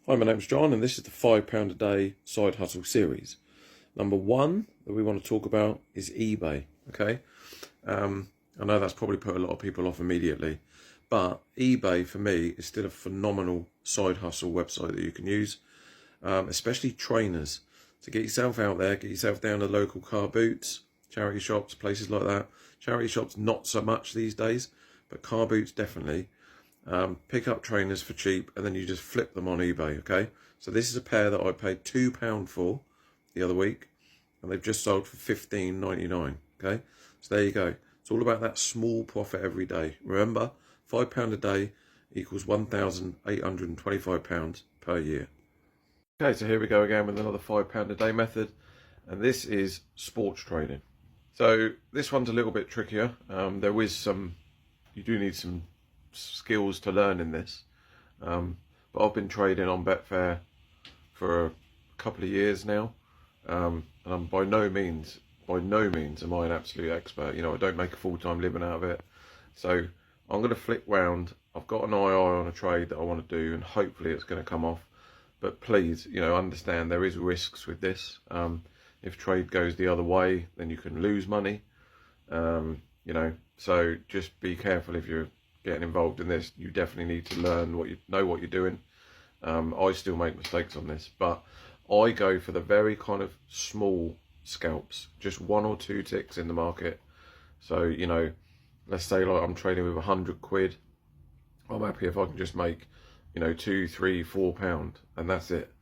Hi, my name's John, and this is the £5 a day side hustle series. Number one that we want to talk about is eBay. Okay, I know that's probably put a lot of people off immediately, but eBay for me is still a phenomenal side hustle website that you can use, especially trainers, to get yourself out there, get yourself down to local car boots, charity shops, places like that. Charity shops not so much these days, but car boots definitely. Pick up trainers for cheap, and then you just flip them on eBay. Okay, so this is a pair that I paid £2 for the other week, and they've just sold for $15.99. Okay, so there you go. It's all about that small profit every day. Remember, £5 a day equals £1,825 per year. Okay, so here we go again with another £5 a day method, and this is sports trading. So this one's a little bit trickier. You do need some skills to learn in this, but I've been trading on Betfair for a couple of years now, and I'm by no means am I an absolute expert. You know, I don't make a full-time living out of it, so I'm going to flick round. I've got an eye on a trade that I want to do, and hopefully it's going to come off. But please, you know, understand there is risks with this. If trade goes the other way, then you can lose money. You know, so just be careful if you're getting involved in this. You definitely need to learn what you're doing. I still make mistakes on this, but I go for the very kind of small scalps, just 1 or 2 ticks in the market. So, you know, let's say like I'm trading with £100. I'm happy if I can just make, you know, £2, £3, £4, and that's it.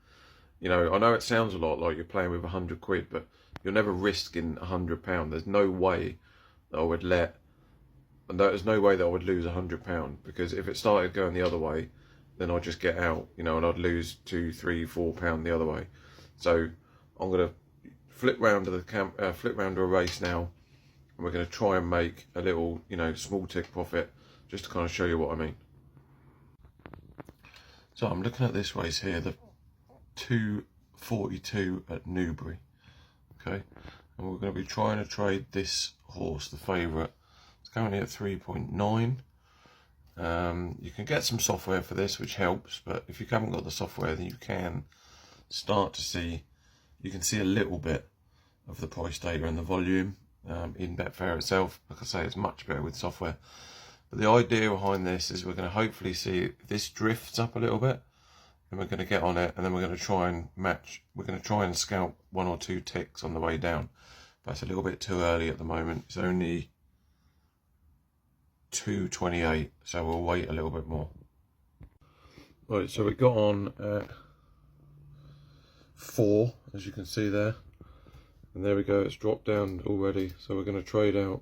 You know, I know it sounds a lot like you're playing with £100, but you're never risking £100. There's no way that I would there's no way that I would lose £100, because if it started going the other way, then I'd just get out, you know, and I'd lose £2, £3, £4 the other way. So I'm gonna flip round to a race now, and we're gonna try and make a little, you know, small tick profit, just to kind of show you what I mean. So I'm looking at this race here, the 2:42 at Newbury. Okay, and we're going to be trying to trade this horse, the favourite. It's currently at 3.9. You can get some software for this, which helps, but if you haven't got the software, then you can start to see, you can see a little bit of the price data and the volume in Betfair itself. Like I say, it's much better with software. But the idea behind this is we're going to hopefully see if this drifts up a little bit, and we're going to get on it, and then we're going to try and match. We're going to try and scalp 1 or 2 ticks on the way down. But it's a little bit too early at the moment. It's only 2:28, so we'll wait a little bit more. Right, so we got on at 4, as you can see there, and there we go. It's dropped down already, so we're going to trade out.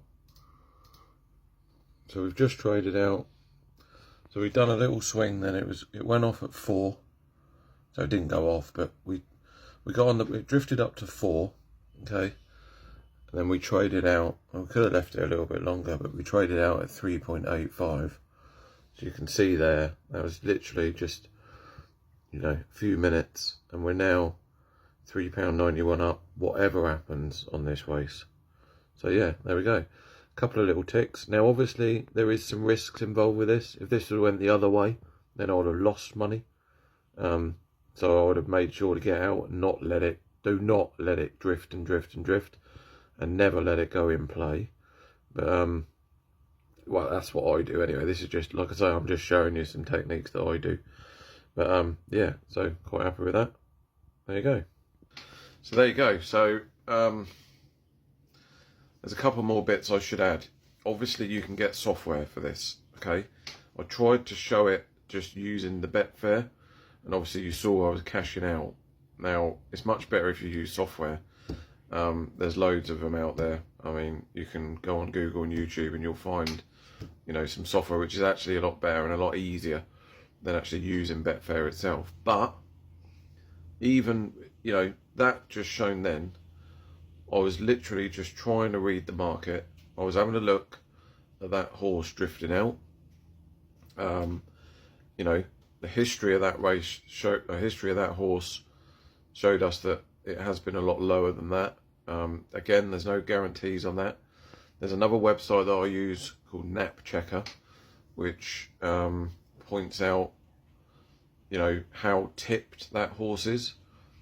So we've just traded out. So we've done a little swing. Then it went off at 4, so it didn't go off, but we got on it drifted up to 4. Okay, and then we traded out. I could have left it a little bit longer, but we traded out at 3.85. So you can see there, that was literally just, you know, a few minutes, and we're now £3.91 up, whatever happens on this race. So yeah, there we go. Couple of little ticks. Now obviously there is some risks involved with this. If this went the other way, then I would have lost money. So I would have made sure to get out and do not let it drift and drift and drift, and never let it go in play. But well, that's what I do anyway. This is just, like I say, I'm just showing you some techniques that I do. But yeah, so quite happy with that. There you go. So there you go. So there's a couple more bits I should add. Obviously, you can get software for this, okay? I tried to show it just using the Betfair, and obviously you saw I was cashing out. Now, it's much better if you use software. There's loads of them out there. I mean, you can go on Google and YouTube and you'll find, you know, some software which is actually a lot better and a lot easier than actually using Betfair itself. But even, you know, that just shown then, I was literally just trying to read the market. I was having a look at that horse drifting out. You know, the history of that race history of that horse showed us that it has been a lot lower than that. Again, there's no guarantees on that. There's another website that I use called Nap Checker, which points out, you know, how tipped that horse is.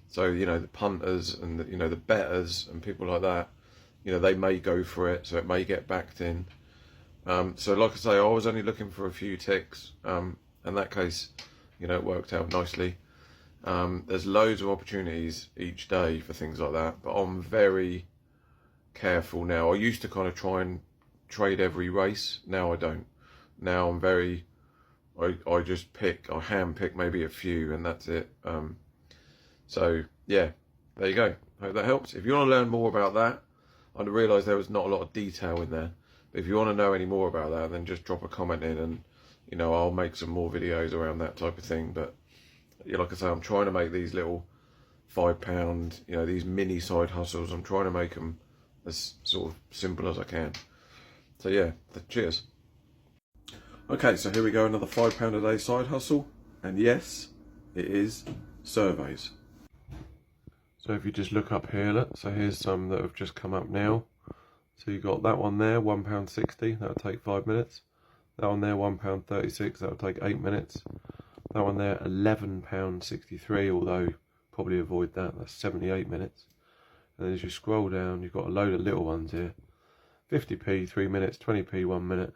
So, you know, the punters and the, you know, the betters and people like that, you know, they may go for it, so it may get backed in. So like I say, I was only looking for a few ticks. In that case, you know, it worked out nicely. There's loads of opportunities each day for things like that, but I'm very careful now. I used to kind of try and trade every race. Now I don't. Now I'm very, I just I hand pick maybe a few and that's it. So yeah, there you go. Hope that helps. If you want to learn more about that, I realised there was not a lot of detail in there. But if you want to know any more about that, then just drop a comment in and, you know, I'll make some more videos around that type of thing. But yeah, like I say, I'm trying to make these little £5, you know, these mini side hustles. I'm trying to make them as sort of simple as I can. So yeah, cheers. Okay, so here we go, another £5 a day side hustle. And yes, it is surveys. So if you just look up here, look, so here's some that have just come up now. So you got that one there, £1.60, that'll take 5 minutes. That one there, £1.36, that'll take 8 minutes. That one there, £11.63, although probably avoid that, that's 78 minutes. And then as you scroll down, you've got a load of little ones here. 50p, 3 minutes, 20p, 1 minute,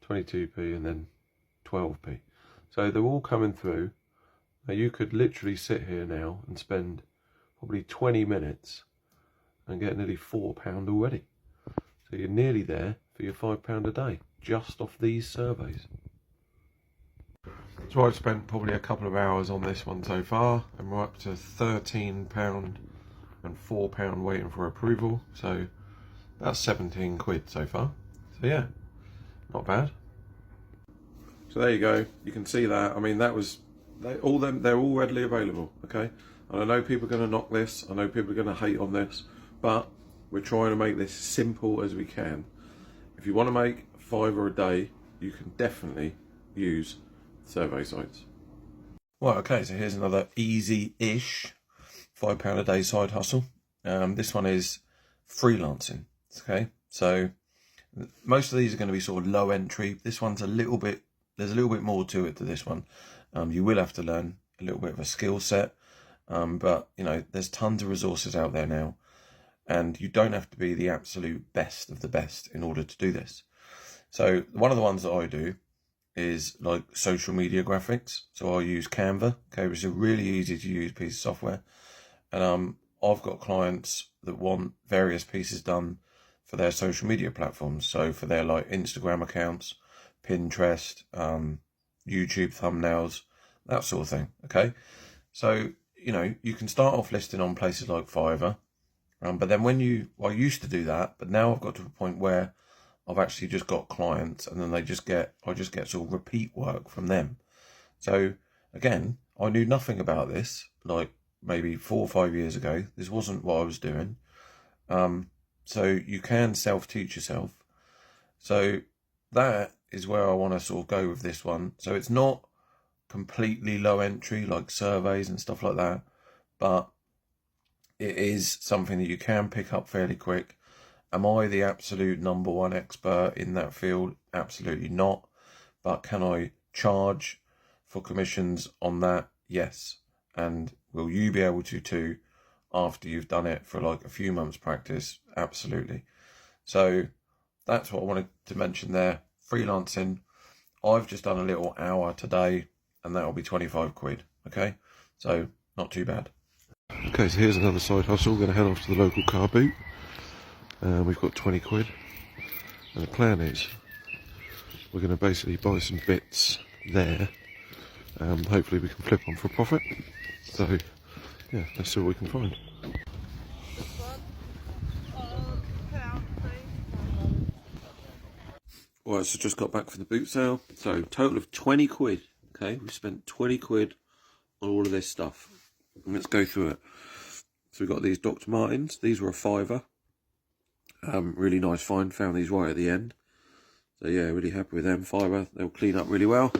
22p, and then 12p. So they're all coming through. Now you could literally sit here now and spend probably 20 minutes and get nearly £4 already. So you're nearly there for your £5 a day, just off these surveys. So I've spent probably a couple of hours on this one so far, and we're up to £13 and £4 waiting for approval. So that's 17 quid so far. So yeah, not bad. So there you go. You can see that. I mean, that was they're all readily available. Okay, and I know people are going to knock this. I know people are going to hate on this, but we're trying to make this simple as we can. If you want to make £5 a day, you can definitely use survey sites. Well, okay, so here's another easy-ish £5 a day side hustle. This one is freelancing. Okay, so most of these are going to be sort of low entry. This one's there's a little bit more to it to this one. You will have to learn a little bit of a skill set, but you know, there's tons of resources out there now, and you don't have to be the absolute best of the best in order to do this. So one of the ones that I do is like social media graphics. So I use Canva, okay, which is a really easy to use piece of software. And I've got clients that want various pieces done for their social media platforms. So for their like Instagram accounts, Pinterest, YouTube thumbnails, that sort of thing. Okay. So, you know, you can start off listing on places like Fiverr. But then I used to do that, but now I've got to a point where I've actually just got clients, and then I just get sort of repeat work from them. So again, I knew nothing about this, like maybe 4 or 5 years ago. This wasn't what I was doing. So you can self-teach yourself. So that is where I want to sort of go with this one. So it's not completely low entry like surveys and stuff like that, but it is something that you can pick up fairly quick. Am I the absolute #1 expert in that field? Absolutely not. But can I charge for commissions on that? Yes. And will you be able to too after you've done it for like a few months practice? Absolutely. So that's what I wanted to mention there. Freelancing. I've just done a little hour today, and that'll be 25 quid. Okay. So not too bad. Okay, so here's another side hustle. We're going to head off to the local car boot. We've got 20 quid. And the plan is we're going to basically buy some bits there. Hopefully we can flip on for a profit. So, yeah, let's see what we can find. Alright, so just got back from the boot sale. So, total of 20 quid. Okay, we spent 20 quid on all of this stuff. And let's go through it. So we've got these Dr. Martens. These were a £5. Really nice find. Found these right at the end. So yeah, really happy with them. £5. They'll clean up really well.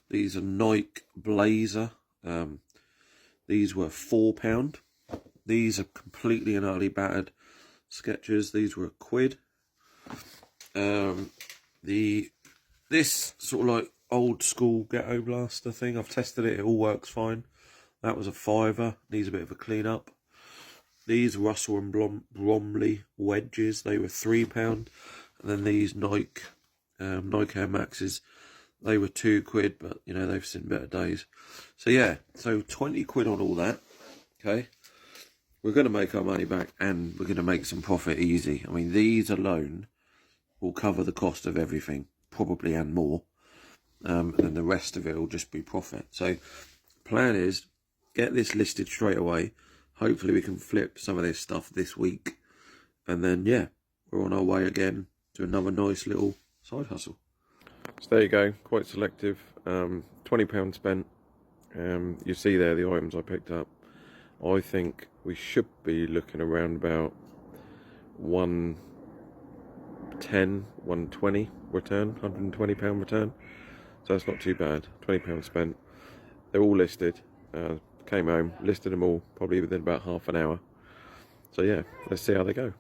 These are Nike Blazer. These were £4. These are completely and utterly battered Skechers. These were £1. This sort of like old school ghetto blaster thing. I've tested it, it all works fine. That was a £5, needs a bit of a clean up. These Russell and Bromley wedges, they were £3. And then these Nike Air Maxes, they were £2, but you know, they've seen better days. So yeah, so 20 quid on all that. Okay, we're going to make our money back and we're going to make some profit easy. I mean, these alone will cover the cost of everything, probably, and more. And then the rest of it will just be profit. So plan is get this listed straight away. Hopefully we can flip some of this stuff this week. And then, yeah, we're on our way again to another nice little side hustle. So there you go, quite selective. £20 spent. You see there the items I picked up. I think we should be looking around about 110, 120 return, £120 return. So that's not too bad. £20 spent. They're all listed. Came home, listed them all, probably within about half an hour. So yeah, let's see how they go.